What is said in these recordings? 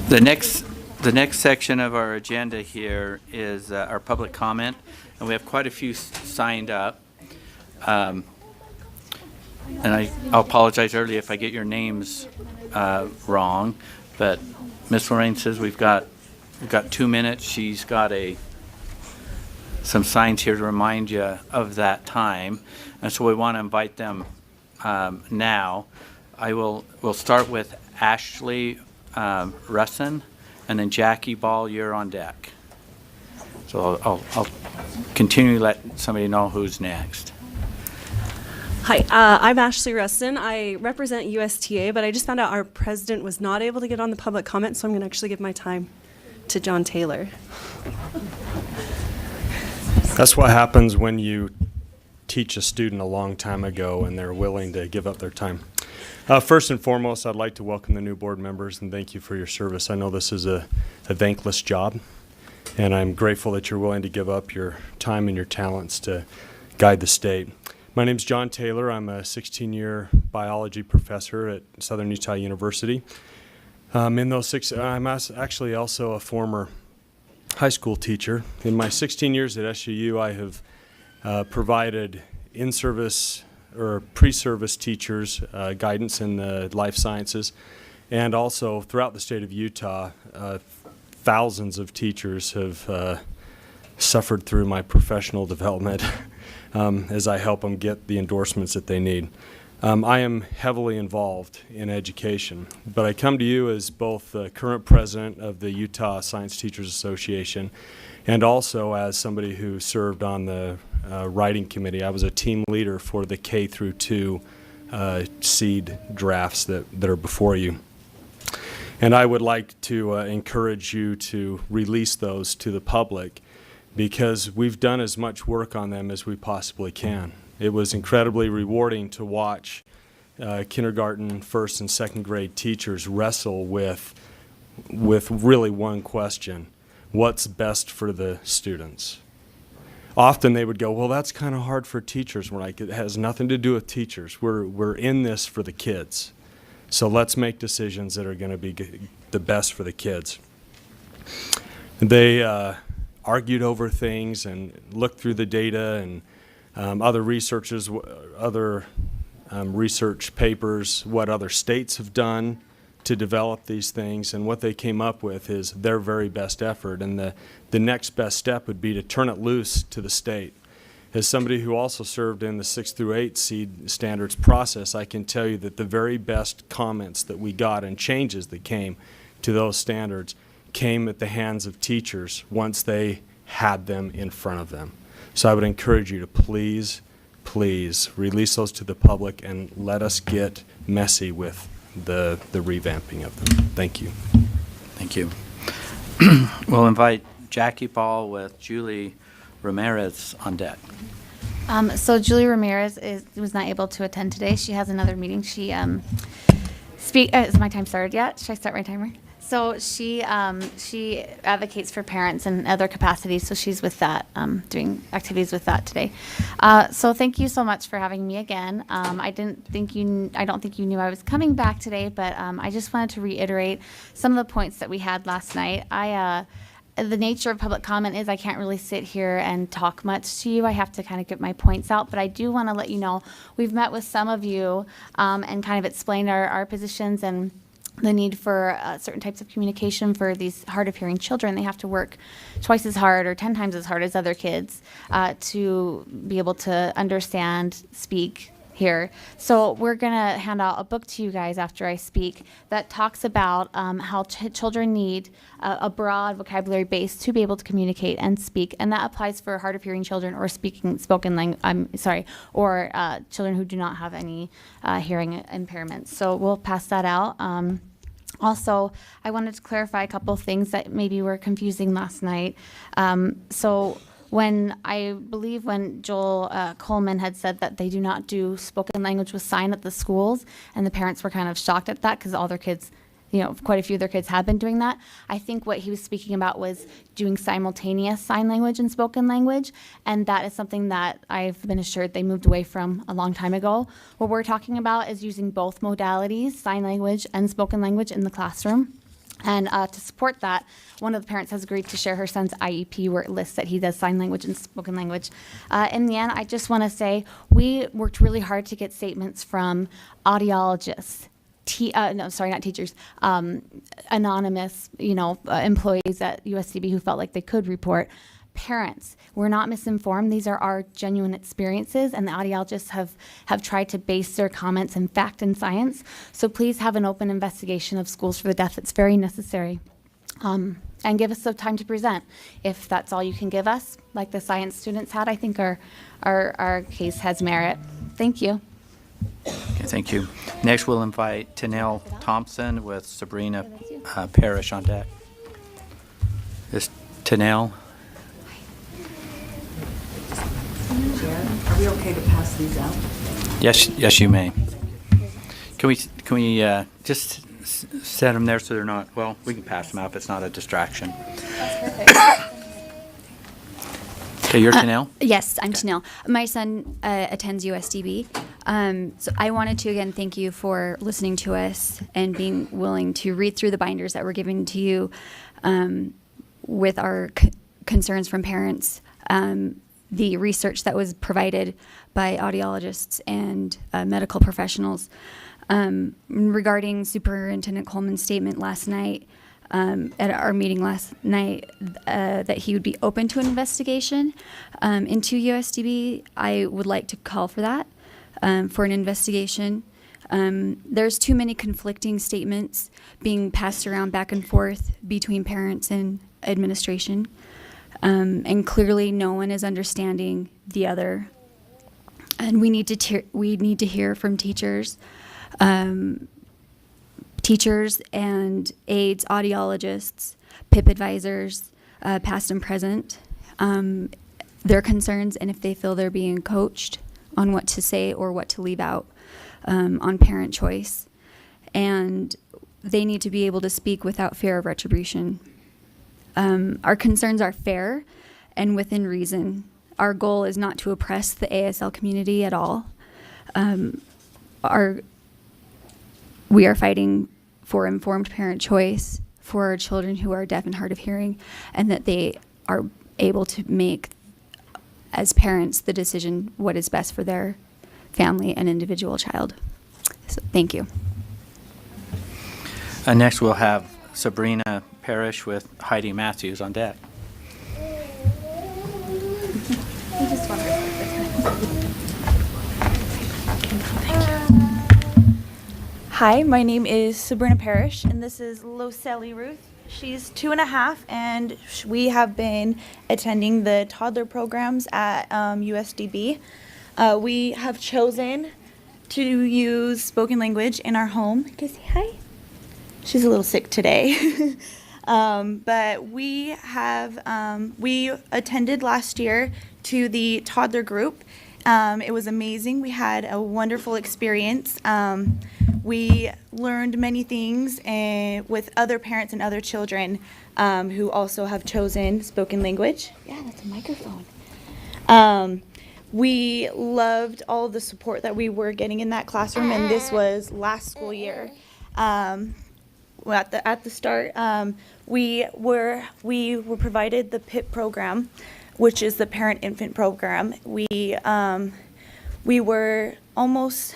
The next section of our agenda here is our public comment, and we have quite a few signed up. And I'll apologize early if I get your names wrong, but Ms. Lorraine says we've got 2 minutes. She's got some signs here to remind you of that time, and so we want to invite them now. We'll start with Ashley Russin, and then Jackie Ball, you're on deck. So I'll continue to let somebody know who's next. Hi, I'm Ashley Rustin. I represent USTA, but I just found out our president was not able to get on the public comment, so I'm going to actually give my time to John Taylor. That's what happens when you teach a student a long time ago and they're willing to give up their time. First and foremost, I'd like to welcome the new board members and thank you for your service. I know this is a thankless job, and I'm grateful that you're willing to give up your time and your talents to guide the state. My name's John Taylor. I'm a 16-year biology professor at Southern Utah University. In those I'm actually also a former high school teacher. In my 16 years at SUU, I have provided in-service or pre-service teachers guidance in the life sciences, and also throughout the state of Utah, thousands of teachers have suffered through my professional development as I help them get the endorsements that they need. I am heavily involved in education, but I come to you as both the current president of the Utah Science Teachers Association and also as somebody who served on the writing committee. I was a team leader for the K through 2 seed drafts that are before you. And I would like to encourage you to release those to the public because we've done as much work on them as we possibly can. It was incredibly rewarding to watch kindergarten, first and second grade teachers wrestle with really one question: what's best for the students? Often they would go, well, that's kind of hard for teachers. We're like, it has nothing to do with teachers. We're in this for the kids. So let's make decisions that are going to be the best for the kids. They argued over things and looked through the data and other researchers, other research papers, what other states have done to develop these things, and what they came up with is their very best effort. And the next best step would be to turn it loose to the state. As somebody who also served in the 6 through 8 seed standards process, I can tell you that the very best comments that we got and changes that came to those standards came at the hands of teachers once they had them in front of them. So I would encourage you to please release those to the public and let us get messy with the revamping of them. Thank you. Thank you. We'll invite Jackie Ball with Julie Ramirez on deck. So Julie Ramirez was not able to attend today. She has another meeting. She is my time started yet? Should I start my timer? So she advocates for parents in other capacities. So she's with that, doing activities with that today. So thank you so much for having me again. I don't think you knew I was coming back today, but I just wanted to reiterate some of the points that we had last night. The nature of public comment is I can't really sit here and talk much to you. I have to kind of get my points out, but I do want to let you know we've met with some of you and kind of explained our positions and the need for certain types of communication for these hard of hearing children. They have to work twice as hard or 10 times as hard as other kids to be able to understand, speak, hear. So we're going to hand out a book to you guys after I speak that talks about how children need a broad vocabulary base to be able to communicate and speak, and that applies for hard of hearing children or spoken language. Or children who do not have any hearing impairments. So we'll pass that out. Also, I wanted to clarify a couple of things that maybe were confusing last night. When Joel Coleman had said that they do not do spoken language with sign at the schools, and the parents were kind of shocked at that because all their kids, quite a few of their kids have been doing that. I think what he was speaking about was doing simultaneous sign language and spoken language, and that is something that I've been assured they moved away from a long time ago. What we're talking about is using both modalities, sign language and spoken language, in the classroom. And to support that, one of the parents has agreed to share her son's IEP where it lists that he does sign language and spoken language. In the end, I just want to say we worked really hard to get statements from audiologists, not teachers, anonymous, employees at USCB who felt like they could report. Parents, we're not misinformed. These are our genuine experiences, and the audiologists have tried to base their comments in fact and science. So please have an open investigation of schools for the deaf. It's very necessary. And give us some time to present. If that's all you can give us, like the science students had, I think our case has merit. Thank you. Okay, thank you. Next, we'll invite Tanel Thompson with Sabrina Parrish on deck. Is Tanel? Are we okay to pass these out? Yes, you may. Can we just set them there so they're not, well, we can pass them out if it's not a distraction. Okay, you're Tanel? Yes, I'm Tanel. My son attends USDB. So I wanted to, again, thank you for listening to us and being willing to read through the binders that were given to you with our concerns from parents. The research that was provided by audiologists and medical professionals regarding Superintendent Coleman's statement last night at our meeting last night that he would be open to an investigation into USDB. I would like to call for that, for an investigation. There's too many conflicting statements being passed around back and forth between parents and administration. And clearly no one is understanding the other. And we need to hear from teachers, teachers and aides, audiologists, PIP advisors, past and present, their concerns and if they feel they're being coached on what to say or what to leave out on parent choice. And they need to be able to speak without fear of retribution. Our concerns are fair and within reason. Our goal is not to oppress the ASL community at all. We are fighting for informed parent choice for our children who are deaf and hard of hearing, and that they are able to make, as parents, the decision what is best for their family and individual child. So, thank you. Next, we'll have Sabrina Parrish with Heidi Matthews on deck. Hi, my name is Sabrina Parrish, and this is Loseli Ruth. She's 2.5, and we have been attending the toddler programs at USDB. We have chosen to use spoken language in our home. Can you say hi? She's a little sick today. But we attended last year to the toddler group. It was amazing. We had a wonderful experience. We learned many things with other parents and other children who also have chosen spoken language. Yeah, that's a microphone. We loved all of the support that we were getting in that classroom, and this was last school year. At the start, we were provided the PIP program, which is the parent-infant program. We were almost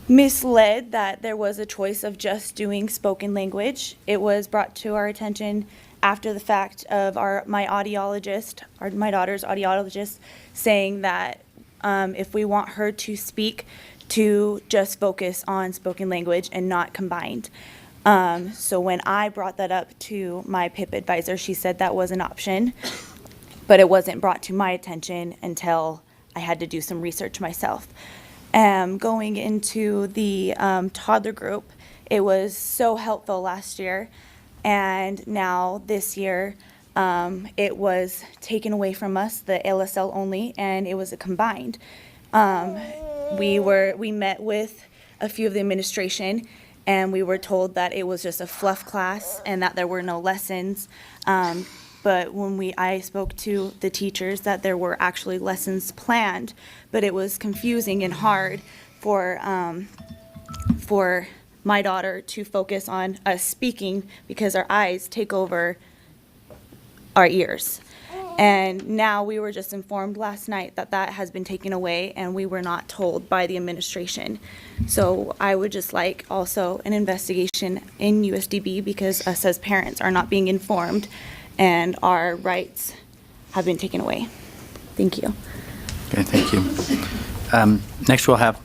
misled that there was a choice of just doing spoken language. It was brought to our attention after the fact of my audiologist, my daughter's audiologist, saying that if we want her to speak, to just focus on spoken language and not combined. So when I brought that up to my PIP advisor, she said that was an option, but it wasn't brought to my attention until I had to do some research myself. Going into the toddler group, it was so helpful last year, and now this year it was taken away from us, the LSL only, and it was a combined. We met with a few of the administration, and we were told that it was just a fluff class and that there were no lessons. But when I spoke to the teachers, that there were actually lessons planned, but it was confusing and hard for my daughter to focus on us speaking because our eyes take over our ears. And now we were just informed last night that that has been taken away, and we were not told by the administration. So I would just like also an investigation in USDB because us as parents are not being informed and our rights have been taken away. Thank you. Okay, thank you. Next we'll have,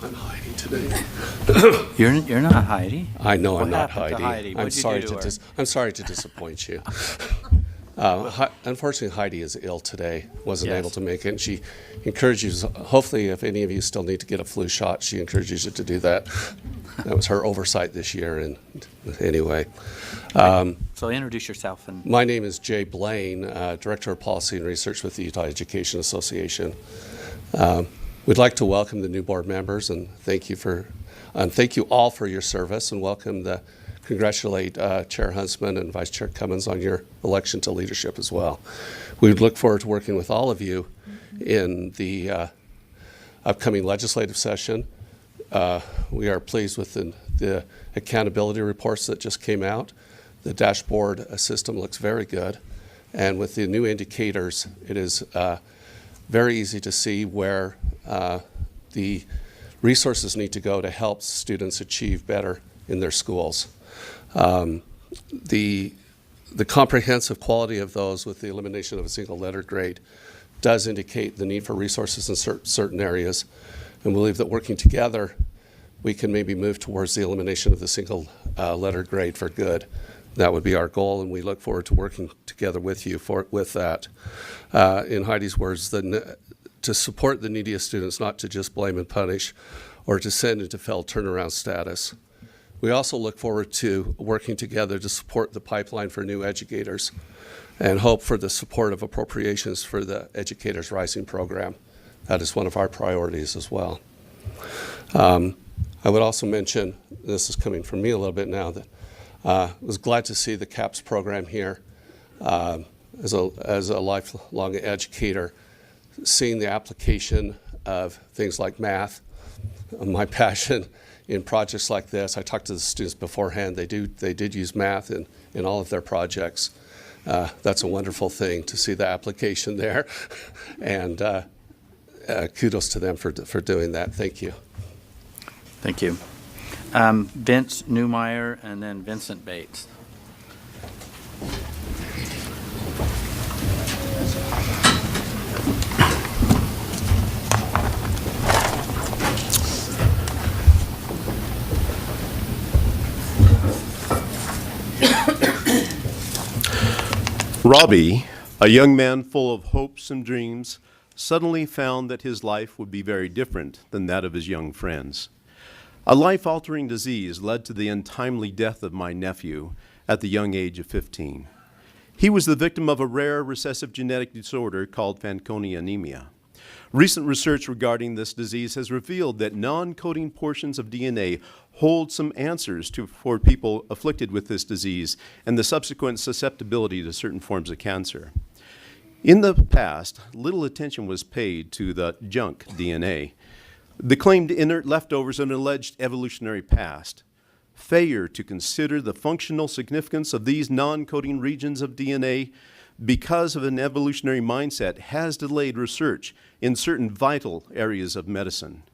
I'm Heidi today. you're not Heidi. I know I'm What not happened to Heidi. Heidi? I'm What'd you sorry do to her? I'm sorry to disappoint you. Unfortunately, Heidi is ill today. Wasn't Yes. able to make it. And she encourages. Hopefully, if any of you still need to get a flu shot, she encourages you to do that. That was her oversight this year. And anyway, So introduce yourself and my name is Jay Blaine, Director of Policy and Research with the Utah Education Association. We'd like to welcome the new board members and thank you all for your service, and congratulate Chair Huntsman and Vice Chair Cummins on your election to leadership as well. We look forward to working with all of you in the upcoming legislative session. We are pleased with the accountability reports that just came out. The dashboard system looks very good, and with the new indicators, it is very easy to see where the resources need to go to help students achieve better in their schools. The comprehensive quality of those with the elimination of a single letter grade does indicate the need for resources in certain areas, and we believe that working together, we can maybe move towards the elimination of the single letter grade for good. That would be our goal, and we look forward to working together with you with that. In Heidi's words, to support the neediest students, not to just blame and punish or to send into failed turnaround status. We also look forward to working together to support the pipeline for new educators and hope for the support of appropriations for the Educators Rising program. That is one of our priorities as well. I would also mention, this is coming from me a little bit now, that I was glad to see the CAPS program here. As a lifelong educator, seeing the application of things like math, my passion in projects like this. I talked to the students beforehand. They did use math in all of their projects. That's a wonderful thing to see the application there, and kudos to them for doing that. Thank you. thank you. Vince Newmeyer and then Vincent Bates. Robbie, a young man full of hopes and dreams, suddenly found that his life would be very different than that of his young friends. A life-altering disease led to the untimely death of my nephew at the young age of 15. He was the victim of a rare recessive genetic disorder called Fanconi anemia. Recent research regarding this disease has revealed that non-coding portions of DNA hold some answers for people afflicted with this disease and the subsequent susceptibility to certain forms of cancer. In the past, little attention was paid to the junk DNA, the claimed inert leftovers of an alleged evolutionary past. Failure to consider the functional significance of these non-coding regions of DNA because of an evolutionary mindset has delayed research in certain vital areas of medicine.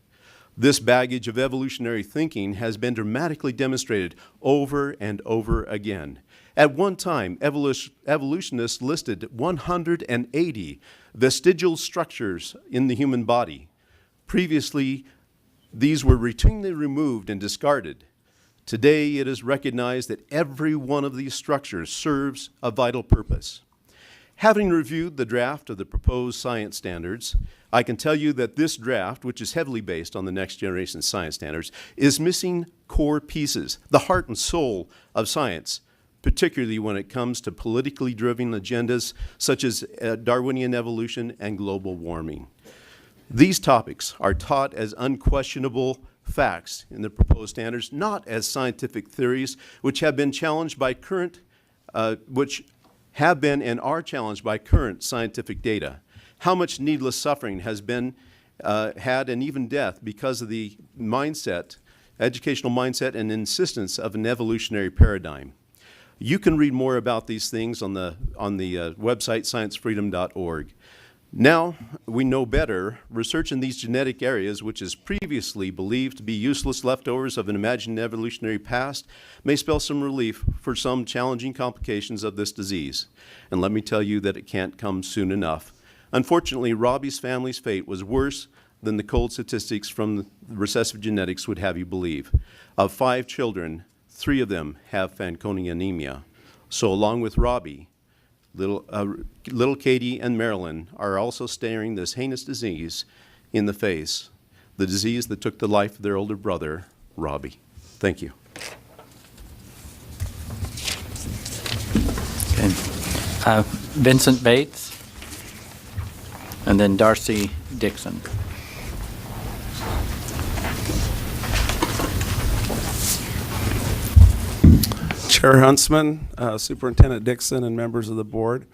This baggage of evolutionary thinking has been dramatically demonstrated over and over again. At one time, evolutionists listed 180 vestigial structures in the human body. Previously, these were routinely removed and discarded. Today, it is recognized that every one of these structures serves a vital purpose. Having reviewed the draft of the proposed science standards, I can tell you that this draft, which is heavily based on the next generation science standards, is missing core pieces, the heart and soul of science, particularly when it comes to politically driven agendas such as Darwinian evolution and global warming. These topics are taught as unquestionable facts in the proposed standards, not as scientific theories, which have been challenged by and are challenged by current scientific data. How much needless suffering has been had and even death because of the mindset educational mindset, and insistence of an evolutionary paradigm. You can read more about these things on the website sciencefreedom.org. Now we know better, research in these genetic areas, which is previously believed to be useless leftovers of an imagined evolutionary past, may spell some relief for some challenging complications of this disease. And let me tell you that it can't come soon enough. Unfortunately, Robbie's family's fate was worse than the cold statistics from the recessive genetics would have you believe. Of 5 children, 3 of them have Fanconi anemia. So along with Robbie, little Katie and Marilyn are also staring this heinous disease in the face, the disease that took the life of their older brother, Robbie. Thank you. Okay. Vincent Bates, and then Darcy Dixon. Chair Huntsman, Superintendent Dixon, and members of the board,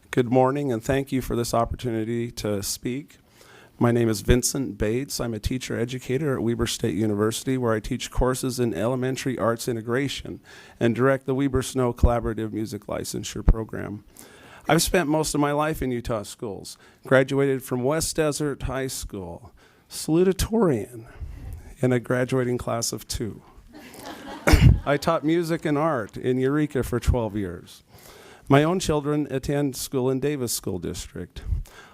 good morning and thank you for this opportunity to speak. My name is Vincent Bates. I'm a teacher educator at Weber State University, where I teach courses in elementary arts integration and direct the Weber Snow Collaborative Music Licensure Program. I've spent most of my life in Utah schools, graduated from West Desert High School, salutatorian in a graduating class of 2. I taught music and art in Eureka for 12 years. My own children attend school in Davis School District.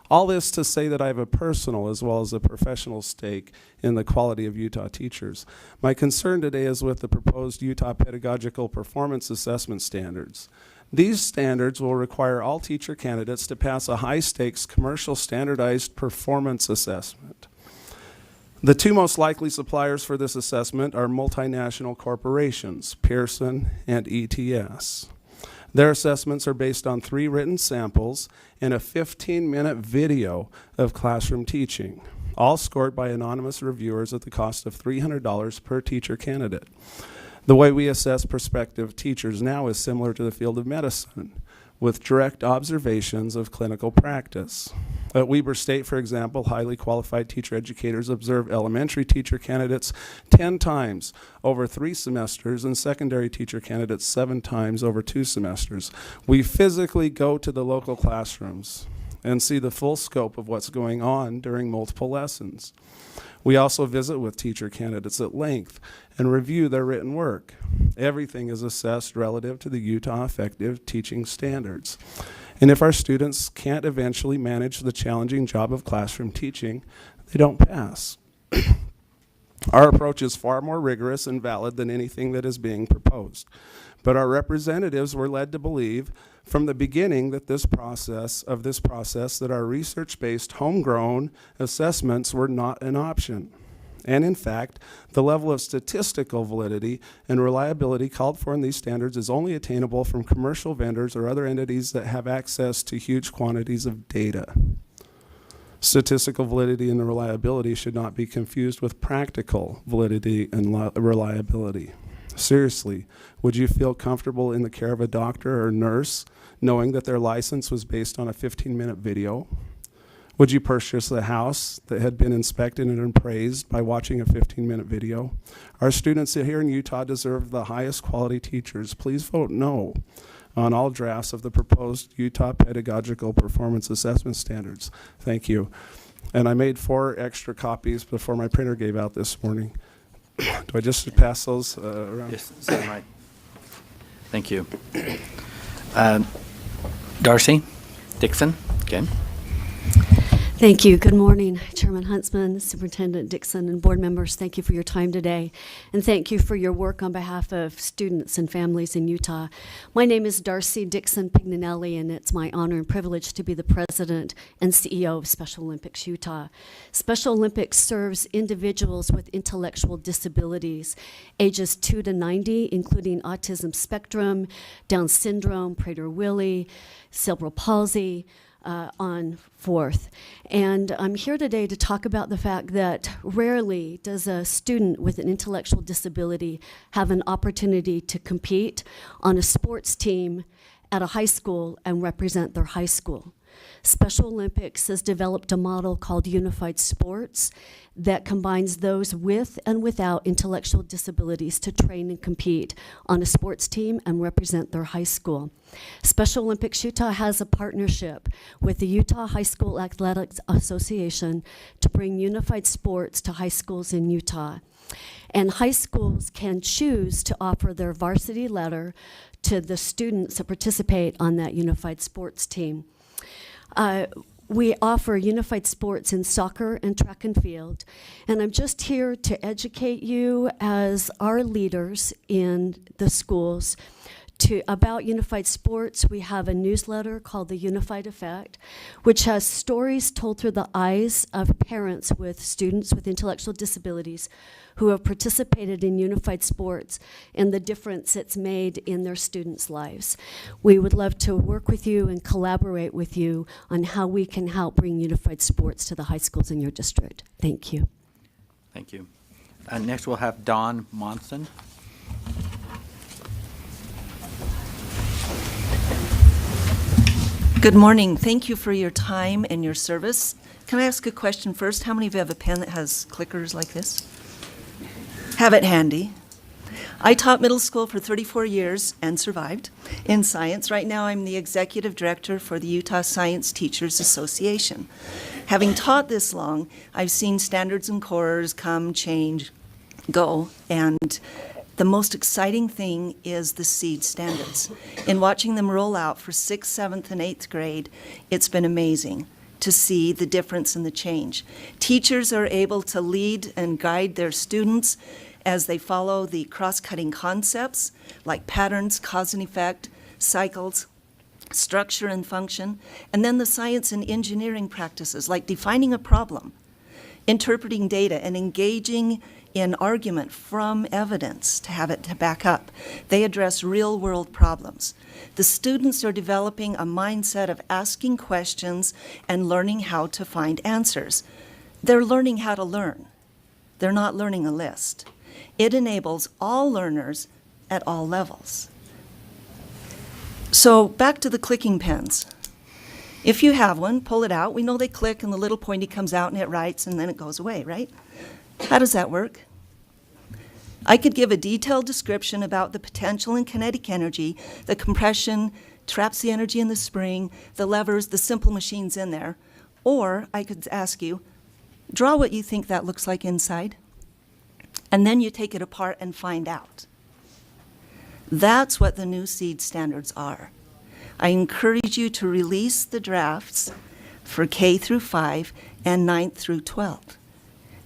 All this to say that I have a personal as well as a professional stake in the quality of Utah teachers. My concern today is with the proposed Utah Pedagogical Performance Assessment Standards. These standards will require all teacher candidates to pass a high-stakes commercial standardized performance assessment. The 2 most likely suppliers for this assessment are multinational corporations, Pearson and ETS. Their assessments are based on 3 written samples and a 15-minute video of classroom teaching, all scored by anonymous reviewers at the cost of $300 per teacher candidate. The way we assess prospective teachers now is similar to the field of medicine, with direct observations of clinical practice. At Weber State, for example, highly qualified teacher educators observe elementary teacher candidates 10 times over 3 semesters and secondary teacher candidates 7 times over 2 semesters. We physically go to the local classrooms and see the full scope of what's going on during multiple lessons. We also visit with teacher candidates at length and review their written work. Everything is assessed relative to the Utah Effective Teaching Standards. And if our students can't eventually manage the challenging job of classroom teaching, they don't pass. Our approach is far more rigorous and valid than anything that is being proposed. But our representatives were led to believe from the beginning that this process, that our research-based homegrown assessments were not an option. And in fact, the level of statistical validity and reliability called for in these standards is only attainable from commercial vendors or other entities that have access to huge quantities of data. Statistical validity and reliability should not be confused with practical validity and reliability. Seriously, would you feel comfortable in the care of a doctor or nurse knowing that their license was based on a 15-minute video? Would you purchase a house that had been inspected and appraised by watching a 15-minute video? Our students here in Utah deserve the highest quality teachers. Please vote no on all drafts of the proposed Utah Pedagogical Performance Assessment Standards. Thank you. And I made 4 extra copies before my printer gave out this morning. Do I just pass those around? Yes, same right. Thank you. Darcy Dixon, again. Thank you. Good morning, Chairman Huntsman, Superintendent Dixon, and board members. Thank you for your time today, and thank you for your work on behalf of students and families in Utah. My name is Darcy Dixon Pignanelli, and it's my honor and privilege to be the president and CEO of Special Olympics Utah. Special Olympics serves individuals with intellectual disabilities, ages 2 to 90, including autism spectrum, Down syndrome, Prader-Willi, cerebral palsy, on forth. And I'm here today to talk about the fact that rarely does a student with an intellectual disability have an opportunity to compete on a sports team at a high school and represent their high school. Special Olympics has developed a model called Unified Sports that combines those with and without intellectual disabilities to train and compete on a sports team and represent their high school. Special Olympics Utah has a partnership with the Utah High School Athletics Association to bring unified sports to high schools in Utah. And high schools can choose to offer their varsity letter to the students that participate on that unified sports team. We offer unified sports in soccer and track and field, and I'm just here to educate you as our leaders in the schools about unified sports. We have a newsletter called The Unified Effect, which has stories told through the eyes of parents with students with intellectual disabilities who have participated in unified sports and the difference it's made in their students' lives. We would love to work with you and collaborate with you on how we can help bring unified sports to the high schools in your district. Thank you. Thank you. Next, we'll have Dawn Monson. Good morning. Thank you for your time and your service. Can I ask a question first? How many of you have a pen that has clickers like this? Have it handy. I taught middle school for 34 years and survived in science. Right now I'm the executive director for the Utah Science Teachers Association. Having taught this long, I've seen standards and cores come, change, go, and the most exciting thing is the SEED standards. In watching them roll out for 6th, 7th, and 8th grade, it's been amazing to see the difference in the change. Teachers are able to lead and guide their students as they follow the cross-cutting concepts like patterns, cause and effect, cycles, structure and function, and then the science and engineering practices like defining a problem, interpreting data, and engaging in argument from evidence to have it to back up. They address real-world problems. The students are developing a mindset of asking questions and learning how to find answers. They're learning how to learn. They're not learning a list. It enables all learners at all levels. So back to the clicking pens. If you have one, pull it out. We know they click and the little pointy comes out and it writes and then it goes away, right? How does that work? I could give a detailed description about the potential and kinetic energy, the compression, traps the energy in the spring, the levers, the simple machines in there. Or I could ask you, draw what you think that looks like inside, and then you take it apart and find out. That's what the new SEED standards are. I encourage you to release the drafts for K through 5 and 9th through 12th.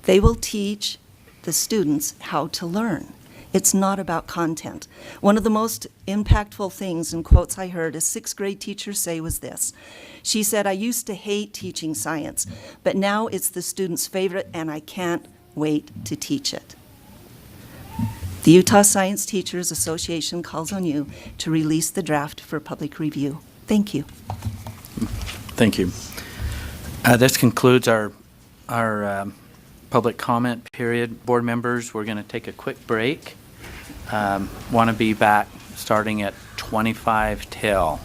They will teach the students how to learn. It's not about content. One of the most impactful things in quotes I heard a 6th grade teacher say was this. She said, "I used to hate teaching science, but now it's the student's favorite and I can't wait to teach it." The Utah Science Teachers Association calls on you to release the draft for public review. Thank you. Thank you. This concludes our public comment period. Board members, we're going to take a quick break. Want to be back starting at 25 till.